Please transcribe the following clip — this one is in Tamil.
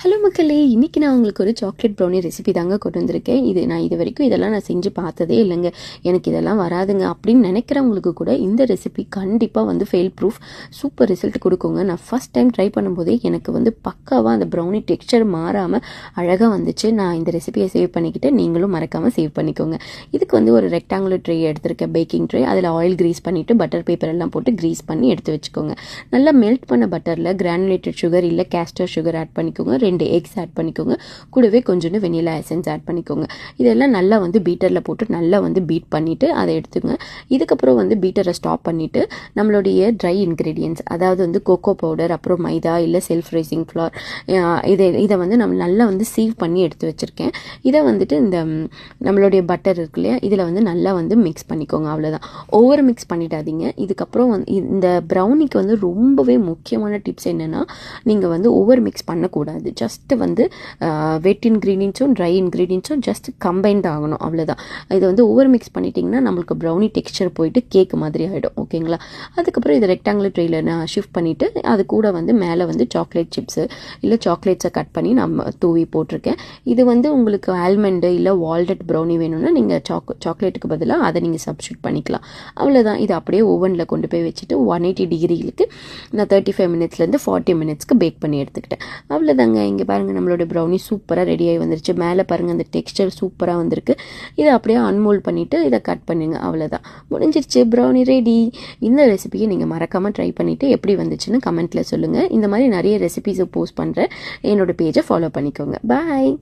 ஹலோ மக்களே, இன்றைக்கி நான் உங்களுக்கு ஒரு சாக்லேட் ப்ரௌனி ரெசிபி தாங்க கொண்டு வந்திருக்கேன். இது வரைக்கும் இதெல்லாம் நான் செஞ்சு பார்த்ததே இல்லைங்க. எனக்கு இதெல்லாம் வராதுங்க அப்படின்னு நினைக்கிறவங்களுக்கு கூட இந்த ரெசிபி கண்டிப்பாக வந்து ஃபெயில் ப்ரூஃப் சூப்பர் ரிசல்ட் கொடுக்குங்க. நான் ஃபஸ்ட் டைம் ட்ரை பண்ணும்போதே எனக்கு வந்து பக்காவாக அந்த ப்ரௌனி டெக்ஸ்சர் மாறாமல் அழகாக வந்துச்சு. நான் இந்த ரெசிபியை சேவ் பண்ணிக்கிட்டு நீங்களும் மறக்காமல் சேவ் பண்ணிக்கோங்க. இதுக்கு வந்து ஒரு ரெக்டாங்குலர் ட்ரே எடுத்திருக்கேன், பேக்கிங் ட்ரே. அதில் ஆயில் க்ரீஸ் பண்ணிவிட்டு பட்டர் பேப்பர் எல்லாம் போட்டு க்ரீஸ் பண்ணி எடுத்து வச்சுக்கோங்க. நல்லா மெல்ட் பண்ண பட்டரில் கிரானுலேட்டட் சுகர் இல்லை கேஸ்டர் சுகர் ஆட் பண்ணிக்கோங்க. 2 எக்ஸ் ஆட் பண்ணிக்கோங்க. கூடவே கொஞ்சோண்டு வெனிலா எசன்ஸ் ஆட் பண்ணிக்கோங்க. இதெல்லாம் நல்லா வந்து பீட்டரில் போட்டு நல்லா வந்து பீட் பண்ணிவிட்டு அதை எடுத்துங்க. இதுக்கப்புறம் வந்து பீட்டரை ஸ்டாப் பண்ணிவிட்டு நம்மளுடைய ட்ரை இன்க்ரீடியன்ட்ஸ், அதாவது வந்து கோகோ பவுடர், அப்புறம் மைதா இல்லை செல்ஃப் ரைசிங் ஃப்ளார், இதை வந்து நம்ம நல்லா வந்து சீவ் பண்ணி எடுத்து வச்சுருக்கேன். இதை வந்துட்டு இந்த நம்மளுடைய பட்டர் இருக்கு இல்லையா, இதில் வந்து நல்லா வந்து மிக்ஸ் பண்ணிக்கோங்க. அவ்வளோதான், ஓவர் மிக்ஸ் பண்ணிடாதீங்க. இதுக்கப்புறம் வந்து இந்த ப்ரௌனிக்கு வந்து ரொம்பவே முக்கியமான டிப்ஸ் என்னென்னா, நீங்கள் வந்து ஓவர் மிக்ஸ் பண்ணக்கூடாது. ஜஸ்ட்டு வந்து வெட் இன்க்ரீடியன்ஸும் ட்ரை இன்க்ரீடியன்ஸும் ஜஸ்ட் கம்பைன்ட் ஆகணும், அவ்வளோதான். இதை வந்து ஓவர் மிக்ஸ் பண்ணிட்டிங்கன்னா நம்மளுக்கு ப்ரௌனி டெக்ஸ்சர் போயிட்டு கேக் மாதிரி ஆகிடும். ஓகேங்களா? அதுக்கப்புறம் இதை ரெக்டாங்குலர் ட்ரேயில் நான் ஷிஃப்ட் பண்ணிவிட்டு அது கூட வந்து மேலே வந்து சாக்லேட் சிப்ஸு இல்லை சாக்லேட்ஸை கட் பண்ணி நம்ம தூவி போட்டிருக்கேன். இது வந்து உங்களுக்கு ஆல்மண்டு இல்லை வால்நட் ப்ரௌனி வேணும்னா நீங்கள் சாக்லேட்டுக்கு பதிலாக அதை நீங்கள் சப்ஸ்டியூட் பண்ணிக்கலாம். அவ்வளோதான். இது அப்படியே ஓவனில் கொண்டு போய் வச்சுட்டு 180 டிகிரிக்கு நான் 35 மினிட்ஸ்லேருந்து 40 மினிட்ஸ்க்கு பேக் பண்ணி எடுத்துக்கிட்டேன். அவ்வளோதாங்க. இங்கே பாருங்கள், நம்மளோட ப்ரௌனி சூப்பராக ரெடியாகி வந்துருச்சு. மேலே பாருங்கள், அந்த டெக்ஸ்சர் சூப்பராக வந்திருக்கு. இதை அப்படியே அன்மோல்ட் பண்ணிவிட்டு இதை கட் பண்ணுங்க. அவ்வளோதான், முடிஞ்சிருச்சு, ப்ரௌனி ரெடி. இந்த ரெசிபியை நீங்கள் மறக்காமல் ட்ரை பண்ணிவிட்டு எப்படி வந்துச்சுன்னு கமெண்ட்டில் சொல்லுங்கள். இந்த மாதிரி நிறைய ரெசிபிஸை போஸ்ட் பண்ணுறேன். என்னோடய பேஜை ஃபாலோ பண்ணிக்கோங்க. பாய்.